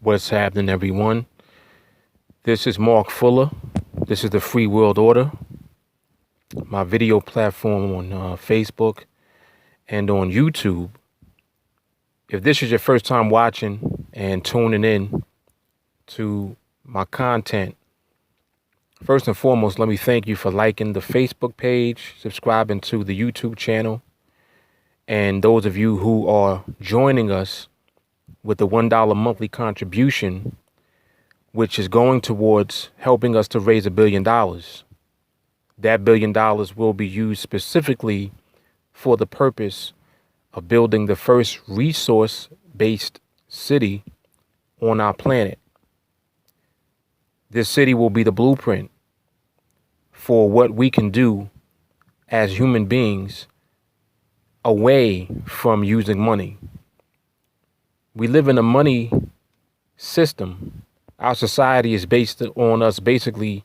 What's happening, everyone? This is Mark Fuller. This is the Free World Order, my video platform on Facebook and on YouTube. If this is your first time watching and tuning in to my content, first and foremost, let me thank you for liking the Facebook page, subscribing to the YouTube channel, and those of you who are joining us with the $1 monthly contribution, which is going towards helping us to raise $1 billion. That $1 billion will be used specifically for the purpose of building the first resource-based city on our planet. This city will be the blueprint for what we can do as human beings away from using money. We live in a money system. Our society is based on us basically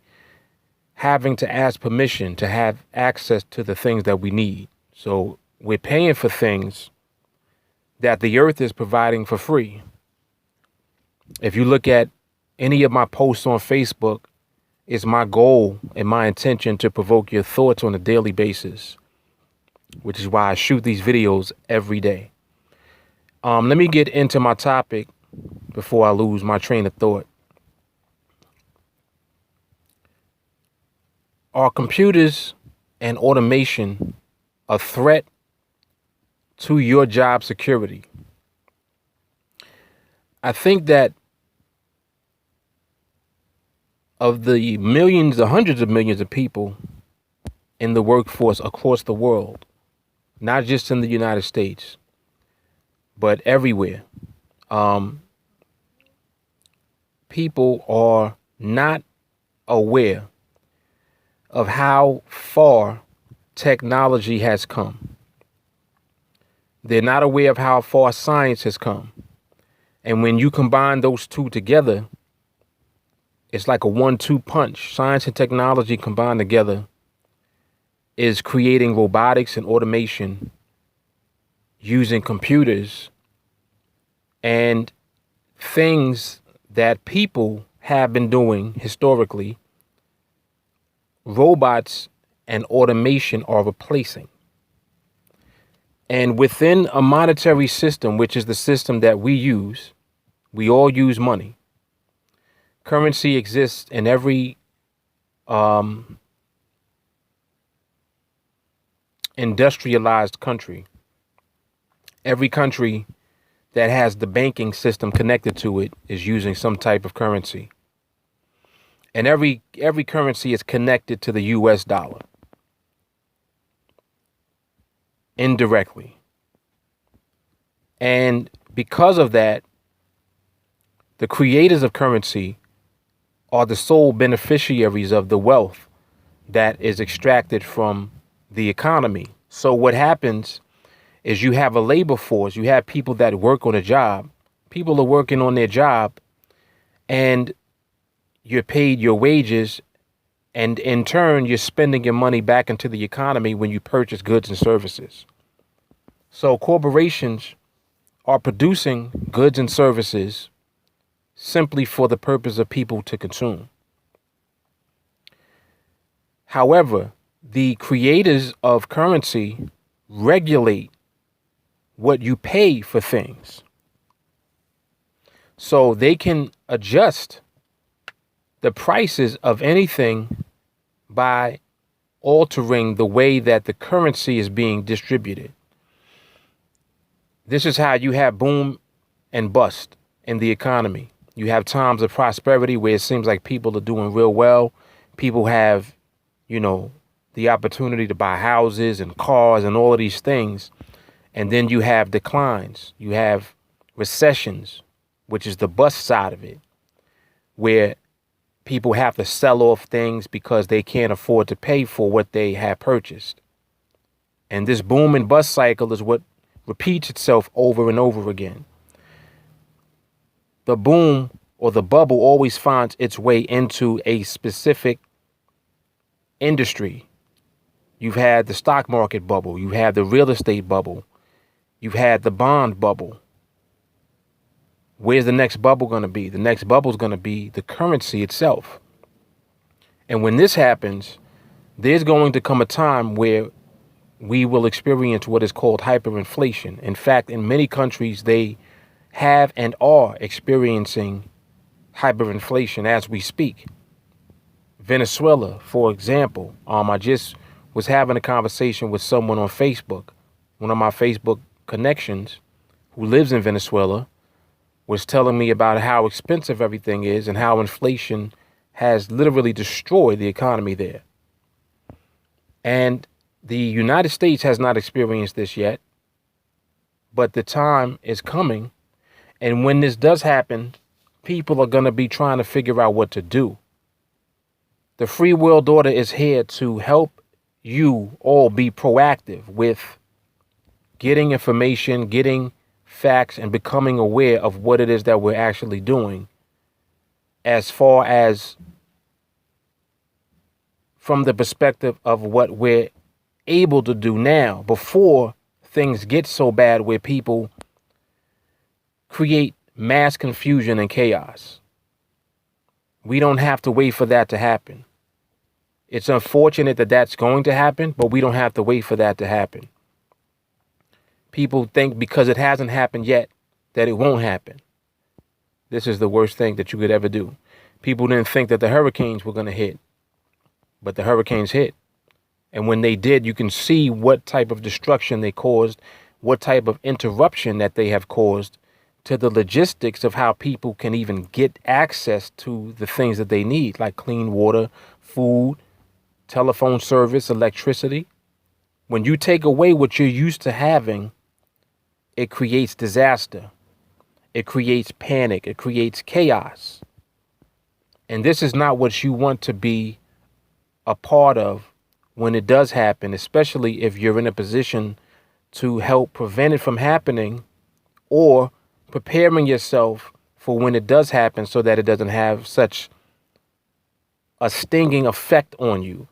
having to ask permission to have access to the things that we need. So we're paying for things that the earth is providing for free. If you look at any of my posts on Facebook, it's my goal and my intention to provoke your thoughts on a daily basis, which is why I shoot these videos every day. Let me get into my topic before I lose my train of thought. Are computers and automation a threat to your job security? I think that of the millions, the hundreds of millions of people in the workforce across the world, not just in the United States, but everywhere, people are not aware of how far technology has come. They're not aware of how far science has come. And when you combine those two together, it's like a 1-2 punch. Science and technology combined together is creating robotics and automation using computers and things that people have been doing historically. Robots and automation are replacing. And within a monetary system, which is the system that we use, we all use money. Currency exists in every industrialized country. Every country that has the banking system connected to it is using some type of currency. And every currency is connected to the US dollar indirectly. And because of that, the creators of currency are the sole beneficiaries of the wealth that is extracted from the economy. So what happens is you have a labor force, you have people that work on a job. People are working on their job and you're paid your wages, and in turn, you're spending your money back into the economy when you purchase goods and services. So corporations are producing goods and services simply for the purpose of people to consume. However, the creators of currency regulate what you pay for things. So they can adjust the prices of anything by altering the way that the currency is being distributed. This is how you have boom and bust in the economy. You have times of prosperity where it seems like people are doing real well. People have, the opportunity to buy houses and cars and all of these things. And then you have declines. You have recessions, which is the bust side of it, where people have to sell off things because they can't afford to pay for what they have purchased. And this boom and bust cycle is what repeats itself over and over again. The boom or the bubble always finds its way into a specific industry. You've had the stock market bubble. You've had the real estate bubble. You've had the bond bubble. Where's the next bubble going to be? The next bubble is going to be the currency itself. And when this happens, there's going to come a time where we will experience what is called hyperinflation. In fact, in many countries, they have and are experiencing hyperinflation as we speak. Venezuela, for example, I just was having a conversation with someone on Facebook. One of my Facebook connections who lives in Venezuela was telling me about how expensive everything is and how inflation has literally destroyed the economy there. And the United States has not experienced this yet, but the time is coming. And when this does happen, people are going to be trying to figure out what to do. The Free World Order is here to help you all be proactive with getting information, getting facts, and becoming aware of what it is that we're actually doing as far as from the perspective of what we're able to do now before things get so bad where people create mass confusion and chaos. We don't have to wait for that to happen. It's unfortunate that that's going to happen, but we don't have to wait for that to happen. People think because it hasn't happened yet that it won't happen. This is the worst thing that you could ever do. People didn't think that the hurricanes were going to hit, but the hurricanes hit. And when they did, you can see what type of destruction they caused, what type of interruption that they have caused to the logistics of how people can even get access to the things that they need, like clean water, food, telephone service, electricity. When you take away what you're used to having, it creates disaster. It creates panic. It creates chaos. And this is not what you want to be a part of when it does happen, especially if you're in a position to help prevent it from happening or preparing yourself for when it does happen so that it doesn't have such a stinging effect on you.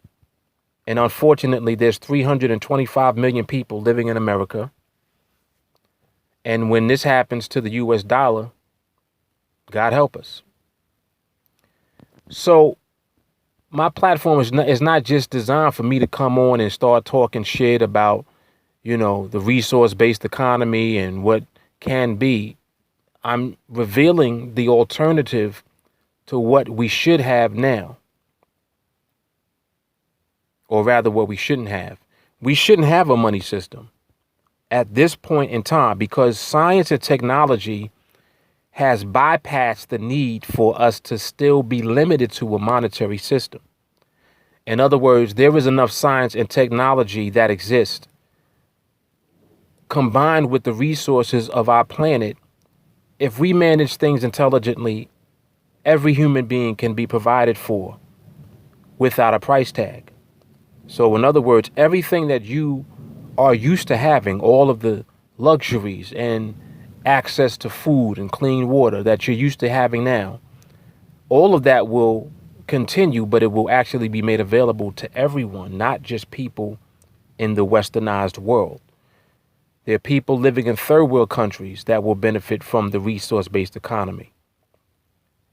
And unfortunately, there's 325 million people living in America. And when this happens to the US dollar, God help us. So my platform is not just designed for me to come on and start talking shit about, the resource-based economy and what can be. I'm revealing the alternative to what we should have now. Or rather, what we shouldn't have. We shouldn't have a money system at this point in time because science and technology has bypassed the need for us to still be limited to a monetary system. In other words, there is enough science and technology that exists combined with the resources of our planet. If we manage things intelligently, every human being can be provided for without a price tag. So in other words, everything that you are used to having, all of the luxuries and access to food and clean water that you're used to having now, all of that will continue, but it will actually be made available to everyone, not just people in the westernized world. There are people living in third world countries that will benefit from the resource-based economy.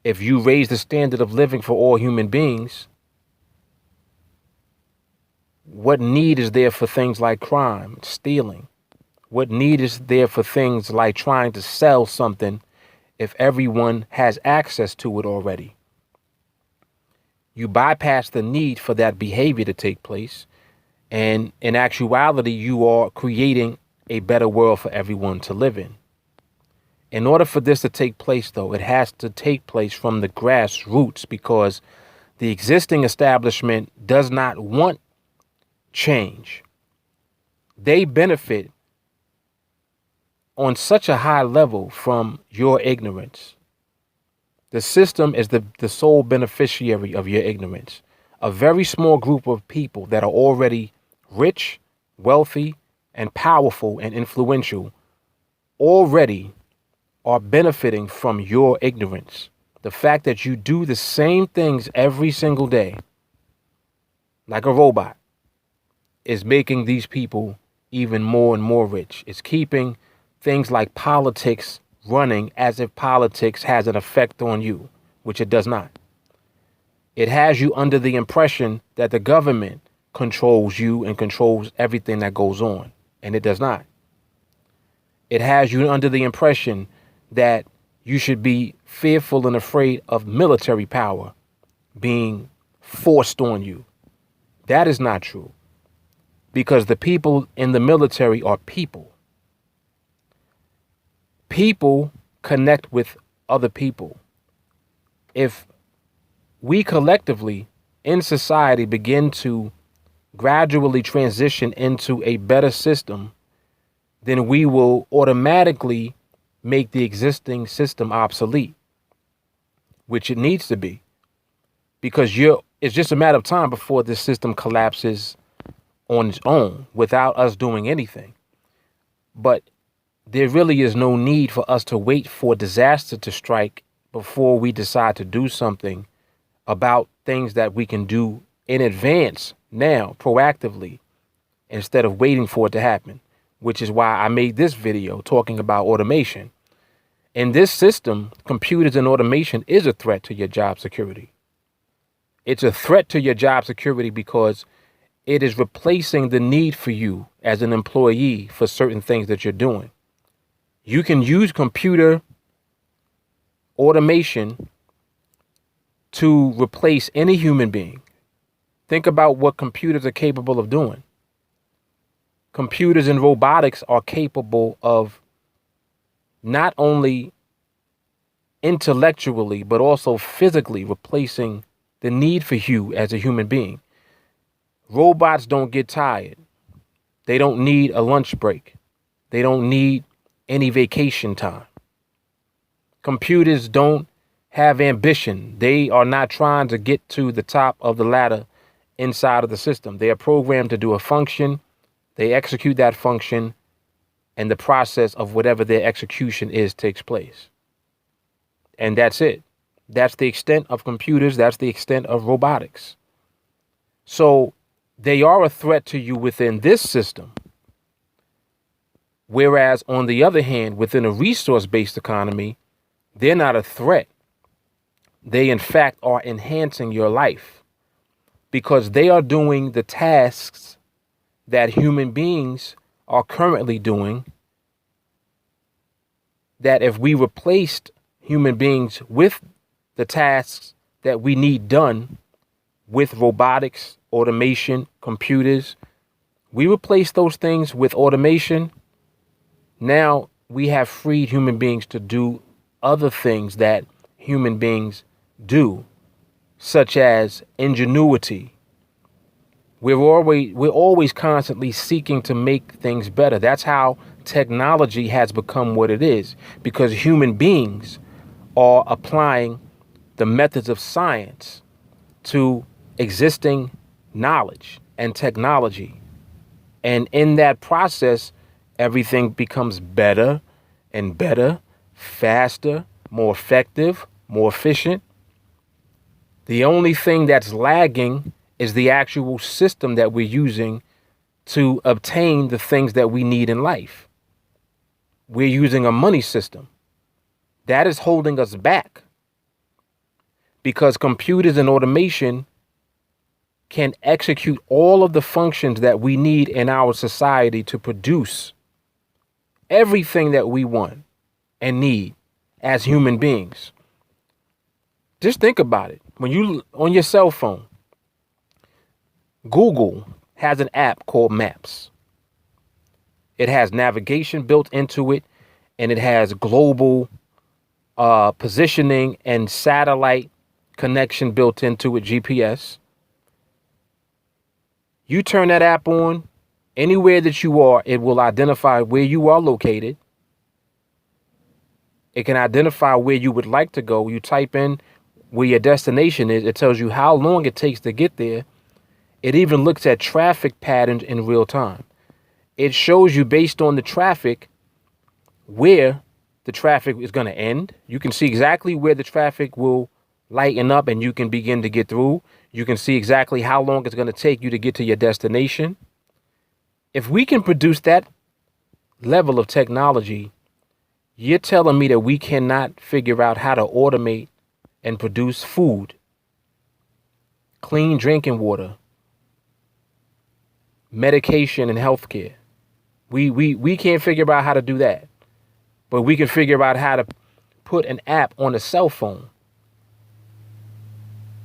If you raise the standard of living for all human beings, what need is there for things like crime, stealing? What need is there for things like trying to sell something if everyone has access to it already? You bypass the need for that behavior to take place. And in actuality, you are creating a better world for everyone to live in. In order for this to take place, though, it has to take place from the grassroots because the existing establishment does not want change. They benefit on such a high level from your ignorance. The system is the sole beneficiary of your ignorance. A very small group of people that are already rich, wealthy, and powerful and influential already are benefiting from your ignorance. The fact that you do the same things every single day, like a robot, is making these people even more and more rich. It's keeping things like politics running as if politics has an effect on you, which it does not. It has you under the impression that the government controls you and controls everything that goes on, and it does not. It has you under the impression that you should be fearful and afraid of military power being forced on you. That is not true, because the people in the military are people. People connect with other people. If we collectively in society begin to gradually transition into a better system, then we will automatically make the existing system obsolete, which it needs to be, because it's just a matter of time before this system collapses on its own without us doing anything. But there really is no need for us to wait for disaster to strike before we decide to do something about things that we can do in advance now, proactively, instead of waiting for it to happen, which is why I made this video talking about automation. In this system, computers and automation is a threat to your job security. It's a threat to your job security because it is replacing the need for you as an employee for certain things that you're doing. You can use computer automation to replace any human being. Think about what computers are capable of doing. Computers and robotics are capable of not only intellectually, but also physically replacing the need for you as a human being. Robots don't get tired. They don't need a lunch break. They don't need any vacation time. Computers don't have ambition. They are not trying to get to the top of the ladder inside of the system. They are programmed to do a function. They execute that function, and the process of whatever their execution is takes place. And that's it. That's the extent of computers. That's the extent of robotics. So they are a threat to you within this system. Whereas, on the other hand, within a resource-based economy, they're not a threat. They, in fact, are enhancing your life because they are doing the tasks that human beings are currently doing, that if we replaced human beings with the tasks that we need done with robotics, automation, computers, we replace those things with automation. Now we have freed human beings to do other things that human beings do, such as ingenuity. We're always constantly seeking to make things better. That's how technology has become what it is, because human beings are applying the methods of science to existing knowledge and technology. And in that process, everything becomes better and better, faster, more effective, more efficient. The only thing that's lagging is the actual system that we're using to obtain the things that we need in life. We're using a money system. That is holding us back, because computers and automation can execute all of the functions that we need in our society to produce everything that we want and need as human beings. Just think about it. When you on your cell phone, Google has an app called Maps. It has navigation built into it, and it has global positioning and satellite connection built into it, GPS. You turn that app on, anywhere that you are, it will identify where you are located. It can identify where you would like to go. You type in where your destination is. It tells you how long it takes to get there. It even looks at traffic patterns in real time. It shows you, based on the traffic, where the traffic is going to end. You can see exactly where the traffic will lighten up and you can begin to get through. You can see exactly how long it's going to take you to get to your destination. If we can produce that level of technology, You're telling me that we cannot figure out how to automate and produce food, clean drinking water, medication, and healthcare. We can't figure out how to do that, but we can figure out how to put an app on a cell phone,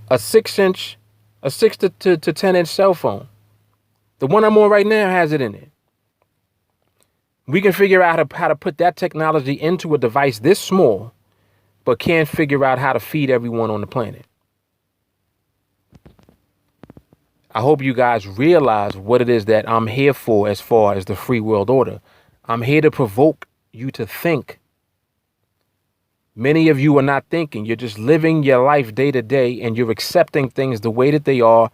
a 6 to 10 inch cell phone. The one I'm on right now has it in it. We can figure out how to put that technology into a device this small, but can't figure out how to feed everyone on the planet. I hope you guys realize what it is that I'm here for as far as the free world order. I'm here to provoke you to think. Many of you are not thinking. You're just living your life day to day, and you're accepting things the way that they are.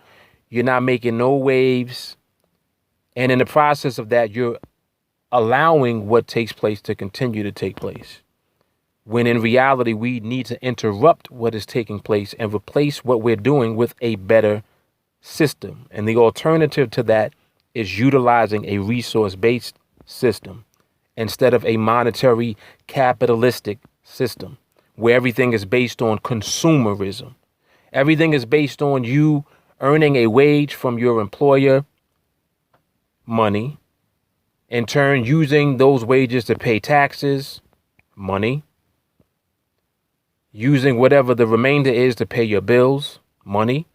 You're not making no waves. And in the process of that, you're allowing what takes place to continue to take place. When in reality, we need to interrupt what is taking place and replace what we're doing with a better system. And the alternative to that is utilizing a resource-based system instead of a monetary capitalistic system where everything is based on consumerism. Everything is based on you earning a wage from your employer, money, in turn using those wages to pay taxes, money, using whatever the remainder is to pay your bills, money,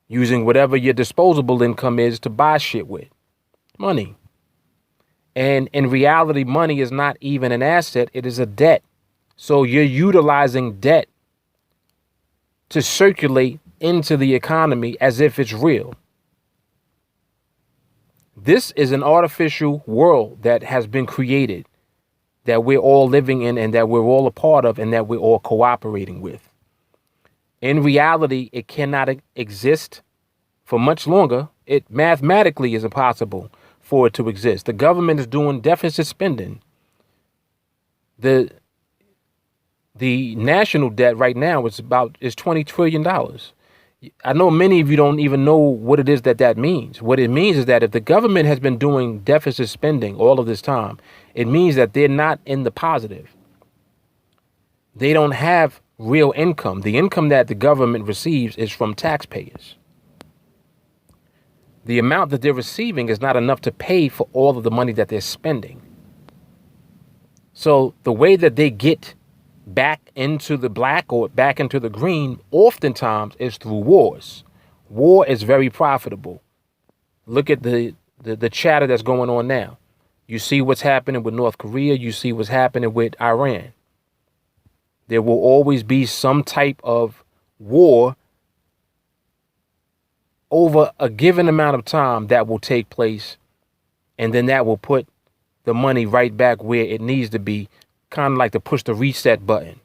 using whatever your disposable income is to buy shit with, money. And in reality, money is not even an asset, it is a debt. So you're utilizing debt to circulate into the economy as if it's real. This is an artificial world that has been created, that we're all living in and that we're all a part of and that we're all cooperating with. In reality, it cannot exist for much longer. It mathematically is impossible for it to exist. The government is doing deficit spending. The national debt right now is $20 trillion. I know many of you don't even know what it is that means. What it means is that if the government has been doing deficit spending all of this time, it means that they're not in the positive. They don't have real income. The income that the government receives is from taxpayers. The amount that they're receiving is not enough to pay for all of the money that they're spending. So the way that they get back into the black or back into the green oftentimes is through wars. War is very profitable. Look at the chatter that's going on now. You see what's happening with North Korea. You see what's happening with Iran. There will always be some type of war over a given amount of time that will take place. And then that will put the money right back where it needs to be, kind of like to push the reset button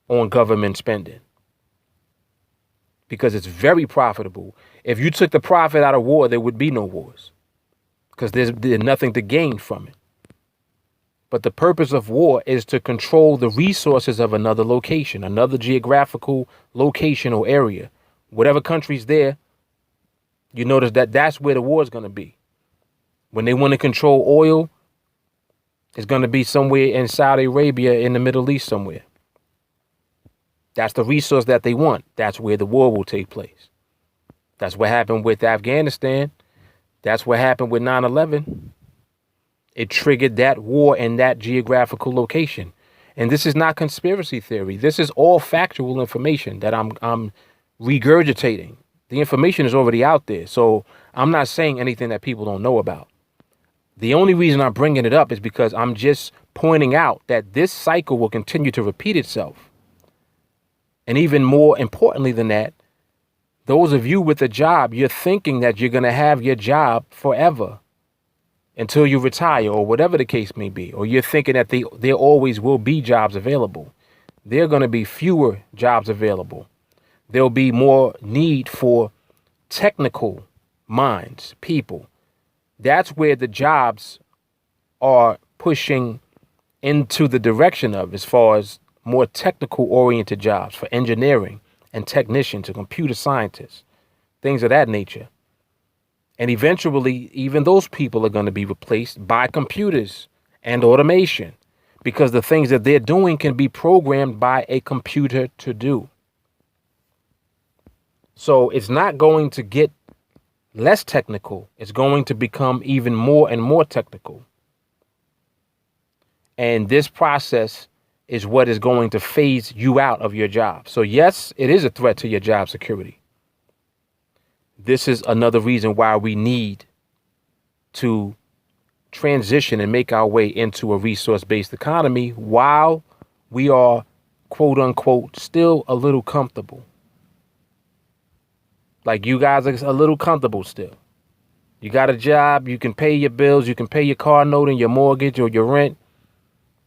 on government spending. Because it's very profitable. If you took the profit out of war, there would be no wars. Because there's nothing to gain from it. But the purpose of war is to control the resources of another location, another geographical location or area. Whatever country's there, you notice that that's where the war is going to be. When they want to control oil, it's going to be somewhere in Saudi Arabia, in the Middle East somewhere. That's the resource that they want. That's where the war will take place. That's what happened with Afghanistan. That's what happened with 9/11. It triggered that war in that geographical location. And this is not conspiracy theory. This is all factual information that I'm regurgitating. The information is already out there. So I'm not saying anything that people don't know about. The only reason I'm bringing it up is because I'm just pointing out that this cycle will continue to repeat itself. And even more importantly than that, those of you with a job, you're thinking that you're going to have your job forever until you retire or whatever the case may be. Or you're thinking that there always will be jobs available. There are going to be fewer jobs available. There'll be more need for technical minds, people. That's where the jobs are pushing into the direction of, as far as more technical oriented jobs for engineering and technicians and computer scientists, things of that nature. And eventually, even those people are going to be replaced by computers and automation, because the things that they're doing can be programmed by a computer to do. So it's not going to get less technical. It's going to become even more and more technical. And this process is what is going to phase you out of your job. So yes, it is a threat to your job security. This is another reason why we need to transition and make our way into a resource-based economy while we are, quote unquote, still a little comfortable. Like you guys are a little comfortable still. You got a job, you can pay your bills, you can pay your car note and your mortgage or your rent.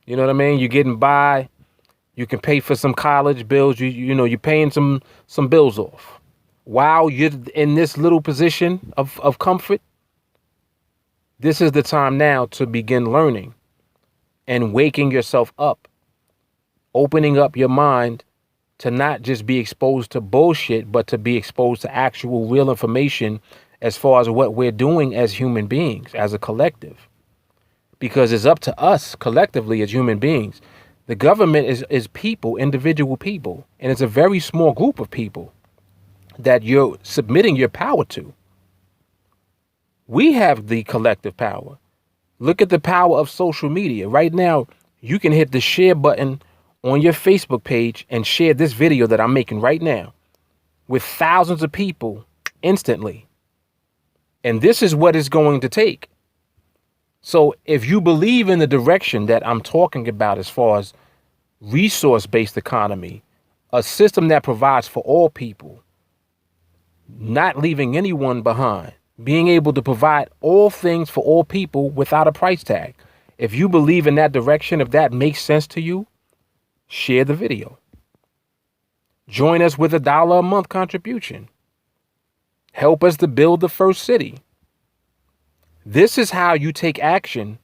You know what I mean? You're getting by. You can pay for some college bills. You know, you're paying some bills off. While you're in this little position of comfort, this is the time now to begin learning and waking yourself up, opening up your mind to not just be exposed to bullshit, but to be exposed to actual real information as far as what we're doing as human beings, as a collective. Because it's up to us collectively as human beings. The government is people, individual people, and it's a very small group of people that you're submitting your power to. We have the collective power. Look at the power of social media. Right now, you can hit the share button on your Facebook page and share this video that I'm making right now with thousands of people instantly. And this is what it's going to take. So if you believe in the direction that I'm talking about as far as resource-based economy, a system that provides for all people, not leaving anyone behind, being able to provide all things for all people without a price tag. If you believe in that direction, if that makes sense to you, share the video. Join us with $1 a month contribution. Help us to build the first city. This is how you take action